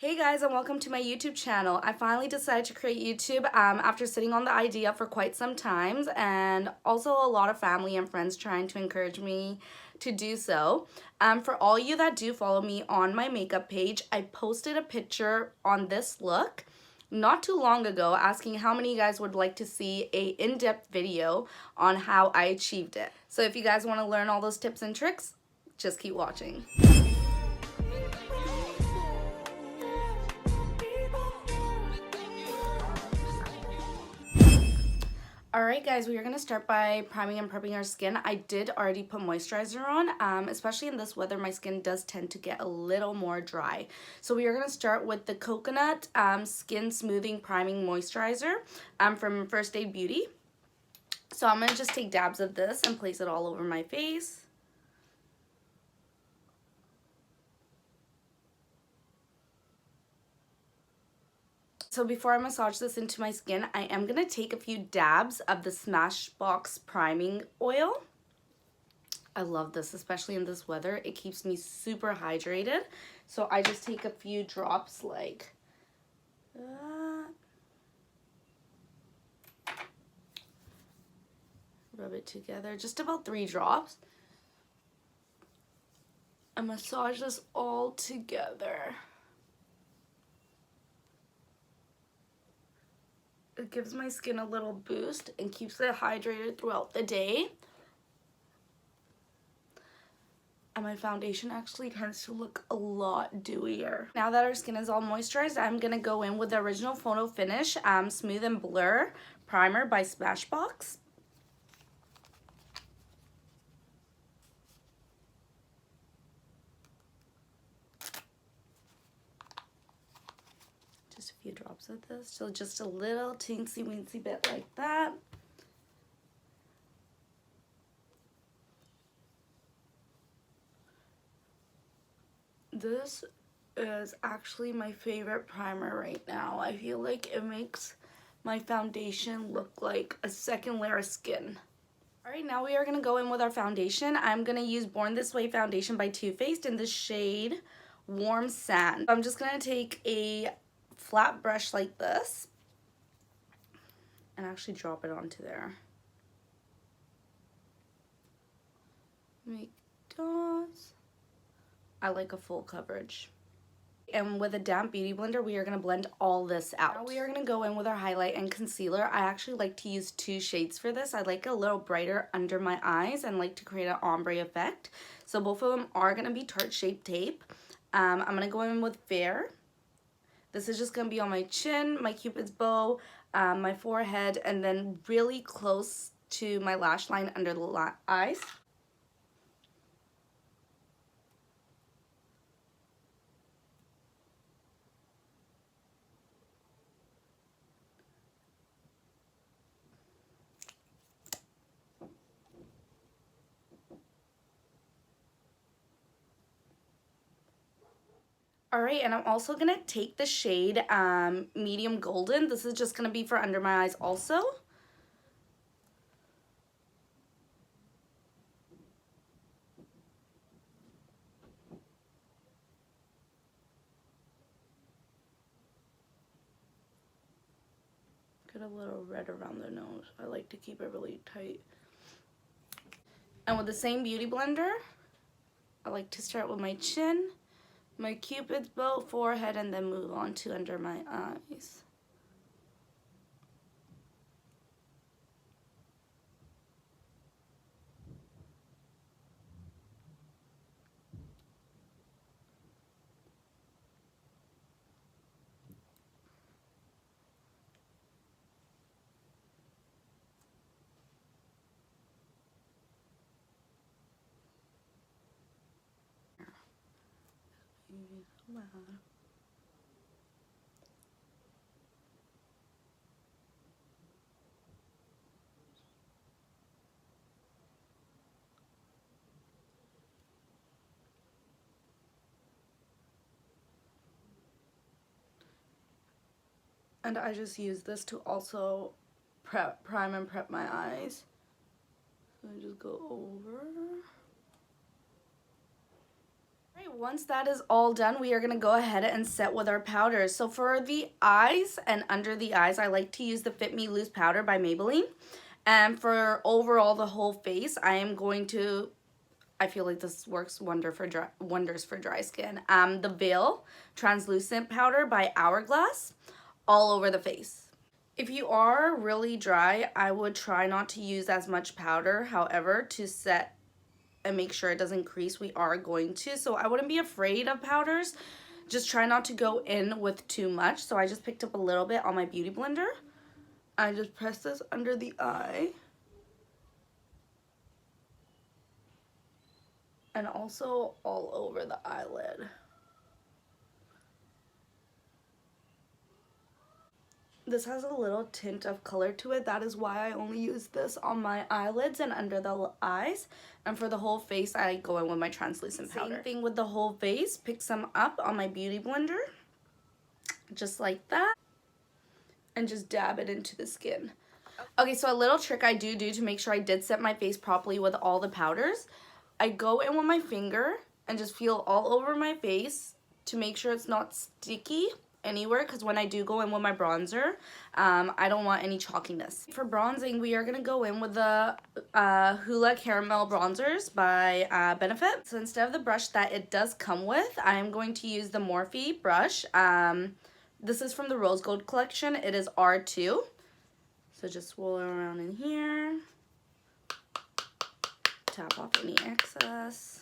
Hey guys, and welcome to my YouTube channel. I finally decided to create YouTube after sitting on the idea for quite some time, and also a lot of family and friends trying to encourage me to do so. For all you that do follow me on my makeup page, I posted a picture on this look not too long ago asking how many of you guys would like to see a in-depth video on how I achieved it. So if you guys want to learn all those tips and tricks, just keep watching. Alright guys, we are going to start by priming and prepping our skin. I did already put moisturizer on, especially in this weather my skin does tend to get a little more dry. So we are going to start with the Coconut Skin Smoothing Priming Moisturizer from First Aid Beauty. So I'm going to just take dabs of this and place it all over my face. So before I massage this into my skin, I am going to take a few dabs of the Smashbox priming oil. I love this, especially in this weather. It keeps me super hydrated. So I just take a few drops like that. Rub it together, just about 3 drops. And massage this all together. It gives my skin a little boost and keeps it hydrated throughout the day. And my foundation actually tends to look a lot dewier. Now that our skin is all moisturized, I'm going to go in with the Original Photo Finish Smooth and Blur Primer by Smashbox. Just a few drops of this, so just a little teensy weensy bit like that. This is actually my favorite primer right now. I feel like it makes my foundation look like a second layer of skin. Alright, now we are going to go in with our foundation. I'm going to use Born This Way foundation by TooFaced in the shade Warm Sand. I'm just going to take a flat brush like this and actually drop it onto there. Make dots. I like a full coverage. And with a damp beauty blender, we are going to blend all this out. Now we are going to go in with our highlight and concealer. I actually like to use 2 shades for this. I like a little brighter under my eyes and like to create an ombre effect. So both of them are going to be Tarte Shape Tape. I'm going to go in with Fair. This is just going to be on my chin, my cupid's bow, my forehead, and then really close to my lash line under the eyes. Alright, and I'm also going to take the shade Medium Golden. This is just going to be for under my eyes also. Get a little red around the nose. I like to keep it really tight. And with the same beauty blender, I like to start with my chin, my cupid's bow, forehead, and then move on to under my eyes. And I just use this to also prime and prep my eyes. So I just go over. Once that is all done, we are going to go ahead and set with our powders. So for the eyes and under the eyes, I like to use the Fit Me Loose powder by Maybelline. And for overall the whole face, I am going to, I feel like this works wonders for dry skin. The Veil translucent powder by Hourglass, all over the face. If you are really dry, I would try not to use as much powder. However, to set and make sure it doesn't crease, we are going to. So I wouldn't be afraid of powders. Just try not to go in with too much. So I just picked up a little bit on my beauty blender. I just press this under the eye. And also all over the eyelid. This has a little tint of color to it. That is why I only use this on my eyelids and under the eyes. And for the whole face, I go in with my translucent powder. Same thing with the whole face. Pick some up on my beauty blender. Just like that. And just dab it into the skin. Okay, so a little trick I do to make sure I did set my face properly with all the powders. I go in with my finger and just feel all over my face to make sure it's not sticky anywhere, because when I do go in with my bronzer, I don't want any chalkiness. For bronzing, we are going to go in with the Hoola Caramel Bronzers by Benefit. So instead of the brush that it does come with, I am going to use the Morphe brush. This is from the Rose Gold collection. It is R2. So just swirl it around in here. Tap off any excess.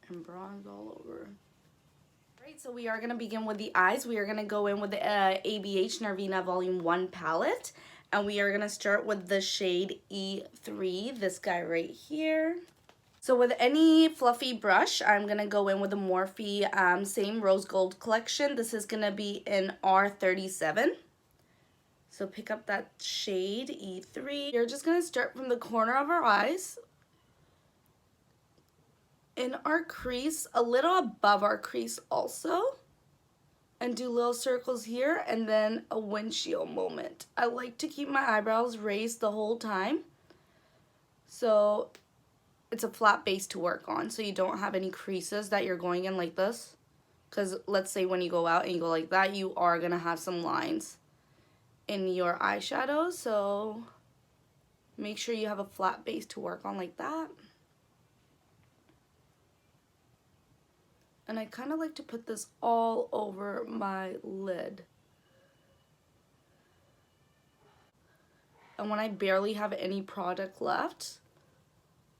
And bronze all over. Alright, so we are going to begin with the eyes. We are going to go in with the ABH Norvina Volume 1 palette. And we are going to start with the shade E3, this guy right here. So with any fluffy brush, I'm going to go in with the Morphe same Rose Gold collection. This is going to be in R37. So pick up that shade E3. You're just going to start from the corner of our eyes. In our crease, a little above our crease also, and do little circles here, and then a windshield moment. I like to keep my eyebrows raised the whole time, so it's a flat base to work on, so you don't have any creases that you're going in like this, because let's say when you go out and you go like that, you are going to have some lines in your eyeshadows, so make sure you have a flat base to work on like that. And I kind of like to put this all over my lid. And when I barely have any product left,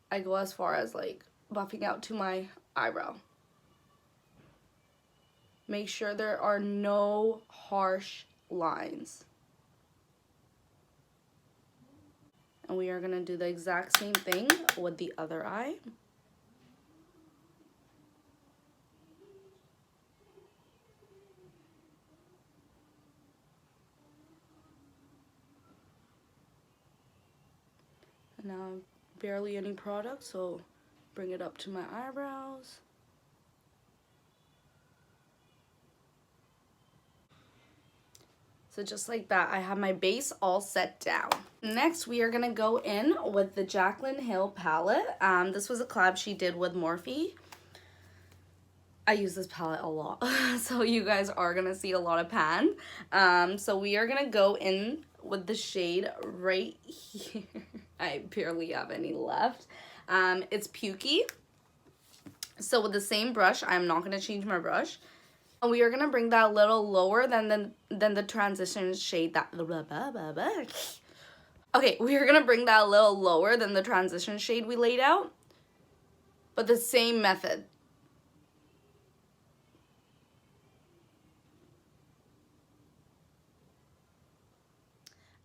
I go as far as like buffing out to my eyebrow. Make sure there are no harsh lines. And we are going to do the exact same thing with the other eye. Now barely any product, so bring it up to my eyebrows. So just like that, I have my base all set down. Next, we are gonna go in with the Jaclyn Hill palette. This was a collab she did with Morphe. I use this palette a lot, so you guys are gonna see a lot of pan. So we are gonna go in with the shade right here. I barely have any left. It's Pukey. So with the same brush, I'm not going to change my brush. And we are going to bring that a little lower than the transition shade that... Okay, we are going to bring that a little lower than the transition shade we laid out. But the same method.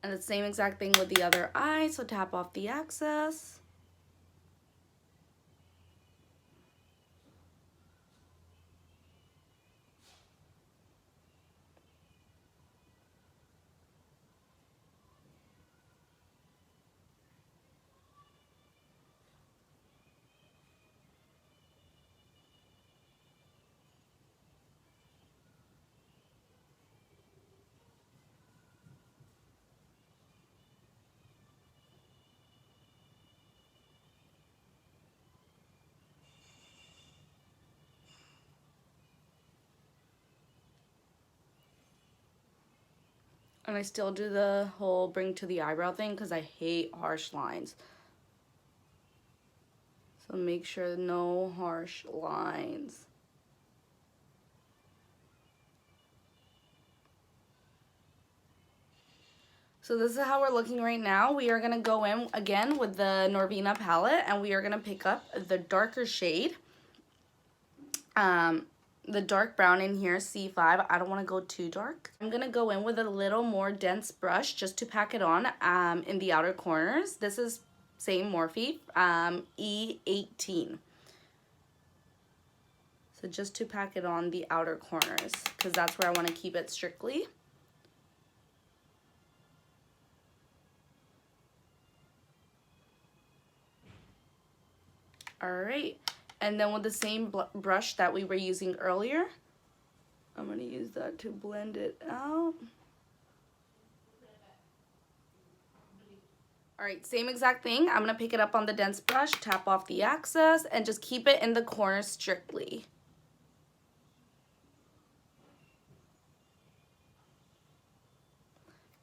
And the same exact thing with the other eye, so tap off the excess. And I still do the whole bring to the eyebrow thing because I hate harsh lines. So make sure no harsh lines. So this is how we're looking right now. We are going to go in again with the Norvina palette, and we are going to pick up the darker shade. The dark brown in here, C5. I don't want to go too dark. I'm going to go in with a little more dense brush just to pack it on in the outer corners. This is same Morphe, E18. So just to pack it on the outer corners, because that's where I want to keep it strictly. Alright, and then with the same brush that we were using earlier, I'm going to use that to blend it out. Alright, same exact thing. I'm going to pick it up on the dense brush, tap off the excess, and just keep it in the corners strictly.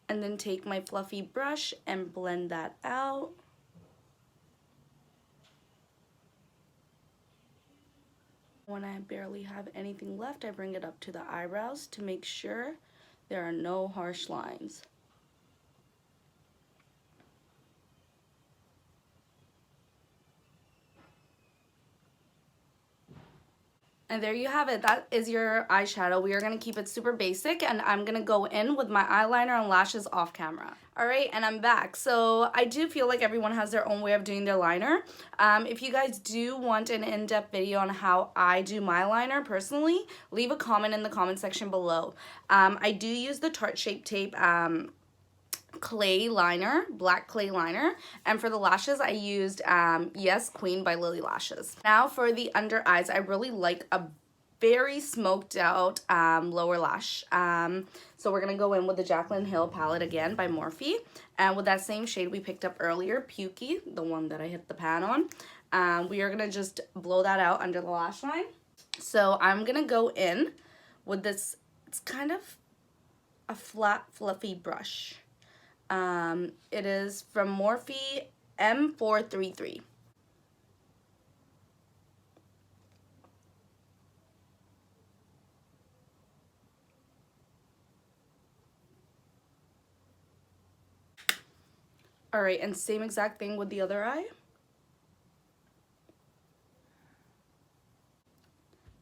And then take my fluffy brush and blend that out. When I barely have anything left, I bring it up to the eyebrows to make sure there are no harsh lines. And there you have it. That is your eyeshadow. We are going to keep it super basic, and I'm going to go in with my eyeliner and lashes off camera. Alright, and I'm back. So I do feel like everyone has their own way of doing their liner. If you guys do want an in-depth video on how I do my liner personally, leave a comment in the comment section below. I do use the Tarte Shape Tape clay liner, black clay liner, and for the lashes I used Yes Queen by Lilly Lashes. Now for the under eyes, I really like a very smoked out lower lash. So we're gonna go in with the Jaclyn Hill palette again by Morphe, and with that same shade we picked up earlier, Pukey, the one that I hit the pan on. We are gonna just blow that out under the lash line. So I'm gonna go in with this, it's kind of a flat fluffy brush. It is from Morphe M433. Alright, and same exact thing with the other eye.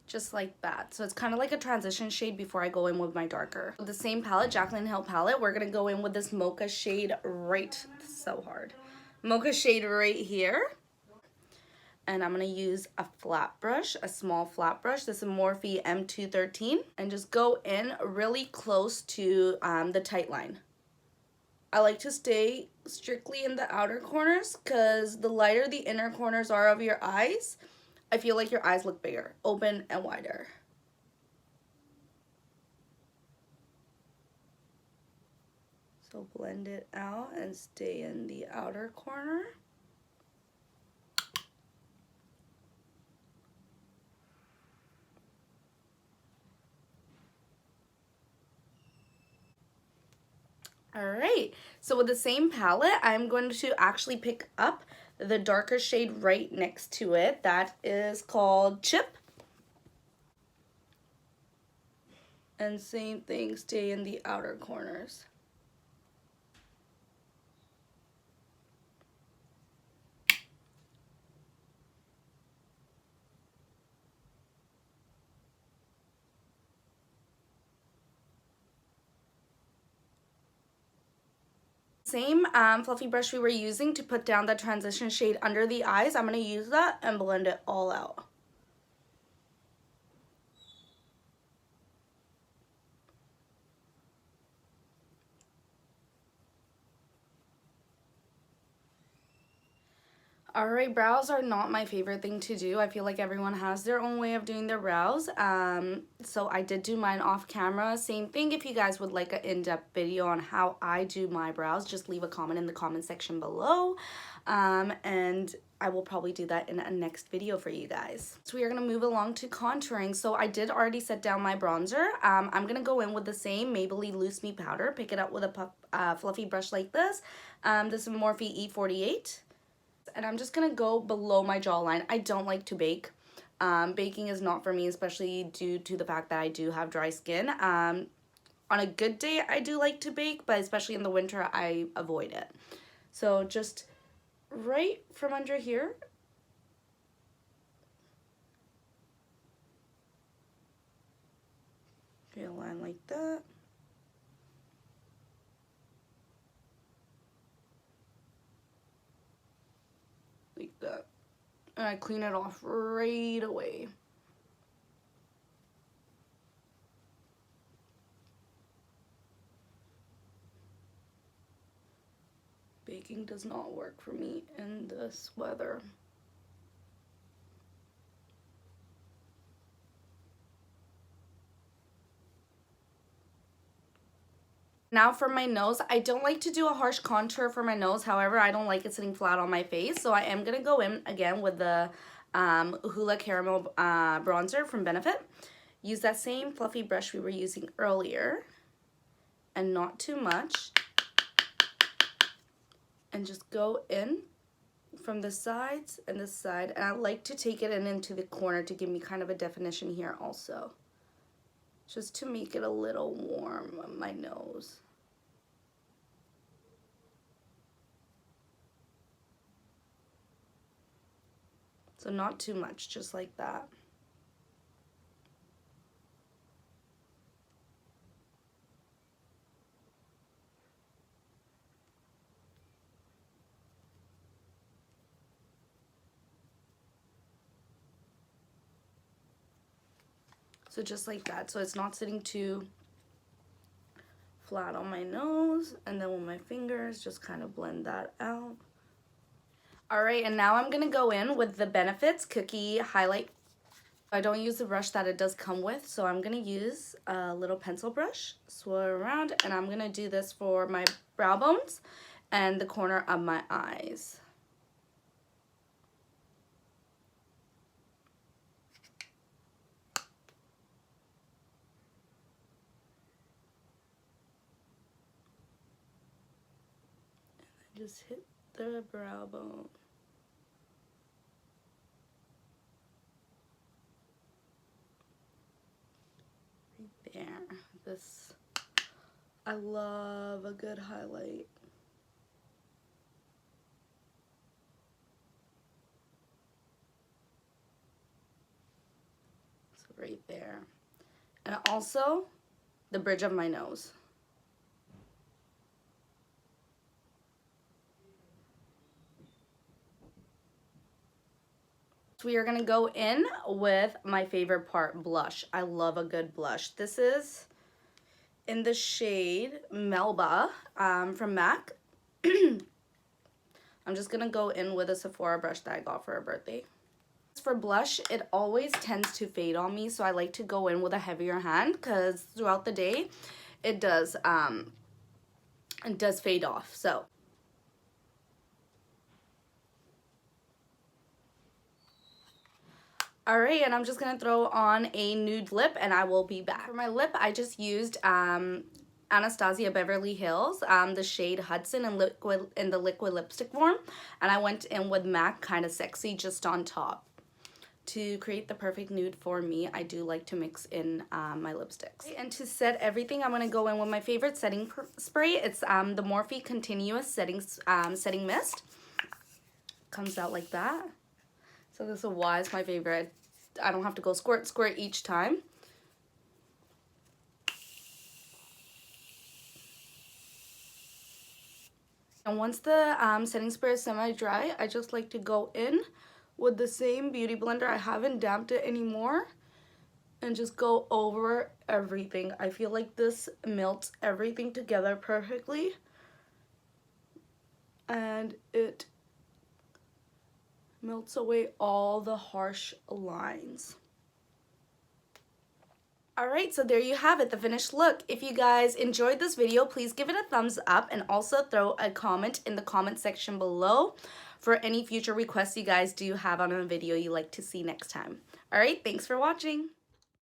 Just like that. So it's kind of like a transition shade before I go in with my darker. With the same palette, Jaclyn Hill palette, we're going to go in with this mocha shade mocha shade right here. And I'm going to use a flat brush, a small flat brush. This is Morphe M213. And just go in really close to the tight line. I like to stay strictly in the outer corners because the lighter the inner corners are of your eyes, I feel like your eyes look bigger, open and wider. So blend it out and stay in the outer corner. Alright, so with the same palette, I'm going to actually pick up the darker shade right next to it. That is called Chip. And same thing, stay in the outer corners. Same fluffy brush we were using to put down the transition shade under the eyes, I'm going to use that and blend it all out. Alright, brows are not my favorite thing to do. I feel like everyone has their own way of doing their brows. So I did do mine off camera. Same thing, if you guys would like an in-depth video on how I do my brows, just leave a comment in the comment section below. And I will probably do that in a next video for you guys. So we are going to move along to contouring. So I did already set down my bronzer. I'm going to go in with the same Maybelline Loose Me powder. Pick it up with a fluffy brush like this. This is Morphe E48. And I'm just gonna go below my jawline. I don't like to bake. Baking is not for me, especially due to the fact that I do have dry skin. On a good day, I do like to bake, but especially in the winter, I avoid it. So just right from under here. Okay, a line like that. Like that. And I clean it off right away. Baking does not work for me in this weather. Now for my nose, I don't like to do a harsh contour for my nose. However, I don't like it sitting flat on my face. So I am going to go in again with the Hoola Caramel Bronzer from Benefit. Use that same fluffy brush we were using earlier. And not too much. And just go in from the sides and this side. And I like to take it in into the corner to give me kind of a definition here also. Just to make it a little warm on my nose. So not too much, just like that. So just like that, so it's not sitting too flat on my nose, and then with my fingers just kind of blend that out. Alright, and now I'm going to go in with the Benefits Cookie Highlight. I don't use the brush that it does come with, so I'm going to use a little pencil brush, swirl around, and I'm going to do this for my brow bones and the corner of my eyes. Just hit the brow bone. Right there. This, I love a good highlight. So right there. And also the bridge of my nose. We are gonna go in with my favorite part, blush. I love a good blush. This is in the shade Melba from MAC. I'm just gonna go in with a Sephora brush that I got for a birthday. For blush, it always tends to fade on me, so I like to go in with a heavier hand because throughout the day it does fade off. So alright, and I'm just going to throw on a nude lip and I will be back. For my lip, I just used Anastasia Beverly Hills, the shade Hudson in the liquid lipstick form. And I went in with MAC Kinda Sexy just on top. To create the perfect nude for me, I do like to mix in my lipsticks. And to set everything, I'm going to go in with my favorite setting spray. It's the Morphe Continuous Setting Mist. Comes out like that. So this is why it's my favorite. I don't have to go squirt each time. And once the setting spray is semi-dry, I just like to go in with the same beauty blender. I haven't damped it anymore. And just go over everything. I feel like this melts everything together perfectly. And it Melts away all the harsh lines. Alright, so there you have it, the finished look. If you guys enjoyed this video, please give it a thumbs up and also throw a comment in the comment section below for any future requests you guys do have on a video you'd like to see next time. Alright, thanks for watching.